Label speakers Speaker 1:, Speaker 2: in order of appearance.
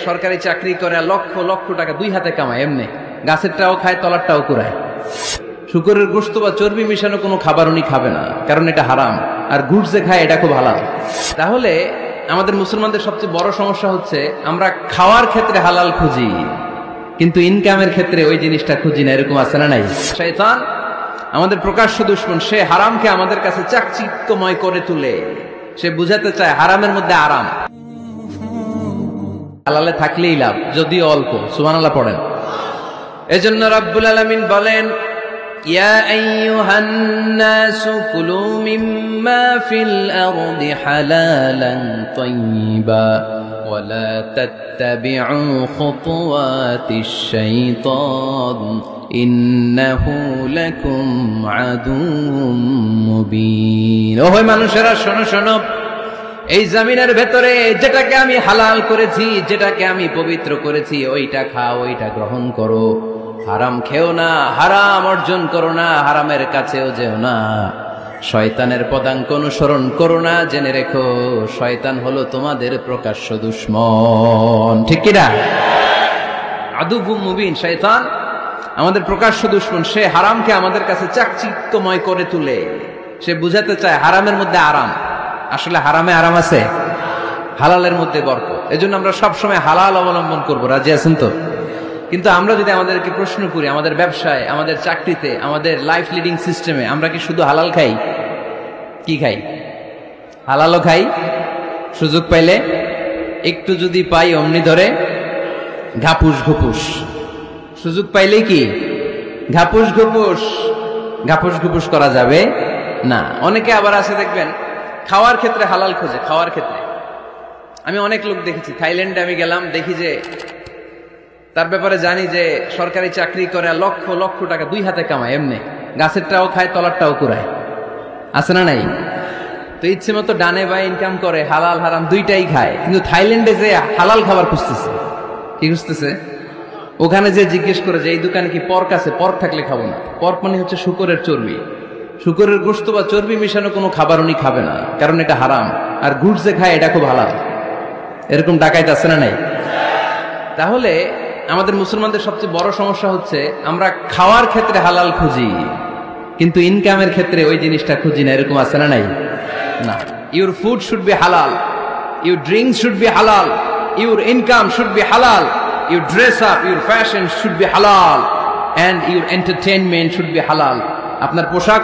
Speaker 1: সরকারি চাকরি করে লক্ষ লক্ষ টাকা দুই হাতে কামায়, এমনি গাছেরটাও খায় তলারটাও কুড়ায়। শুকরের গোশত বা চর্বি মিশানো কোনো খাবার উনি খাবে না, কারণ এটা হারাম। আর গুড় যে খায় এটা খুব হালাল। তাহলে আমাদের মুসলমানদের সবচেয়ে বড় সমস্যা হচ্ছে আমরা খাওয়ার ক্ষেত্রে হালাল খুঁজি, কিন্তু ইনকামের ক্ষেত্রে ওই জিনিসটা খুঁজি না। এরকম আছে না নাই? শয়তান আমাদের প্রকাশ্য দুশমন, সে হারামকে আমাদের কাছে চাকচিক্যময় করে তুলে। সে বুঝাতে চায় হারামের মধ্যে আরাম, হালালে থাকলেই লাভ, যদিও অল্প। সুবহানাল্লাহ পড়েন। এজন্য রাব্বুল আলামিন বলেন, ইয়া আইয়ুহান নাসু কুলু মিম্মা ফিল আরদি হালালান তাইয়্যিবা ওয়া লা তাত্তাবিউ খুতুওয়াতিশ শাইতান ইন্নাহু লাকুম আদুউম মুবিন। ওহে মানুষেরা, শোনো শোনো, এই জমিনের ভেতরে যেটাকে আমি হালাল করেছি, যেটাকে আমি পবিত্র করেছি, ওইটা খাও, ওইটা গ্রহণ করো। হারাম খেও না, হারাম অর্জন করো না, হারামের কাছেও যেও না। শয়তানের পদাঙ্ক অনুসরণ করো না। জেনে রেখো, শয়তান হলো তোমাদের প্রকাশ্য দুশমন। ঠিক কিনা? আদুউম মুবিন। শয়তান আমাদের প্রকাশ্য দুশমন। সে হারামকে আমাদের কাছে চাকচিক্যময় করে তুলে। সে বুঝাতে চায় হারামের মধ্যে আরাম। আসলে হারামে আরাম আছে, হালালের মধ্যে বরকত। এজন্য আমরা সবসময় হালাল অবলম্বন করব। রাজি আছেন তো? কিন্তু আমরা যদি আমাদেরকে প্রশ্ন করি, আমাদের ব্যবসায়, আমাদের চাকরিতে, আমাদের লাইফ লিডিং সিস্টেমে আমরা কি শুধু হালাল খাই? কি খাই? হালালও খাই, সুযোগ পাইলে একটু যদি পাই অমনি ধরে ঘাপুস ঘুপুস। সুযোগ পাইলেই কি ঘাপুস ঘুপুস, ঘাপুস ঘুপুস করা যাবে না। অনেকে আবার আছে দেখবেন খাওয়ার ক্ষেত্রে হালাল খোঁজে। খাওয়ার ক্ষেত্রে আমি অনেক লোক দেখেছি। থাইল্যান্ডে আমি গেলাম, দেখি যে তার ব্যাপারে জানি যে সরকারি চাকরি করে লক্ষ লক্ষ টাকা দুই হাতে কামায়, এমনি গাছেরটাও খায় তলারটাও কুড়ায়। আছে না নাই? তো ইচ্ছে মতো ডানে বাই ইনকাম করে, হালাল হারাম দুইটাই খায়। কিন্তু থাইল্যান্ডে যে হালাল খাবার খুঁজতেছে। কি খুঁজতেছে? ওখানে যে জিজ্ঞেস করে যে এই দোকানে কি পর্ক আছে? পর্ক থাকলে খাবো না। পর্ক মানে হচ্ছে শুকরের চর্বি। শুকরের গোশত বা চর্বি মিশানো কোনো খাবার উনি খাবে না, কারণ এটা হারাম। আর গুড় যে খায় এটা খুব হালাল। এরকম ডাকাইত আছে না নাই? তাহলে আমাদের মুসলমানদের সবচেয়ে বড় সমস্যা হচ্ছে আমরা খাওয়ার ক্ষেত্রে হালাল খুঁজি, কিন্তু ইনকামের ক্ষেত্রে ওই জিনিসটা খুঁজি না। এরকম আছে না নাই? না। ইউর ফুড শুড বি হালাল, ইউর ড্রিঙ্কস শুড বি হালাল, ইউর ইনকাম শুড বি হালাল, your dress up, your fashion should be হালাল, and your entertainment should be halal. আপনার পোশাক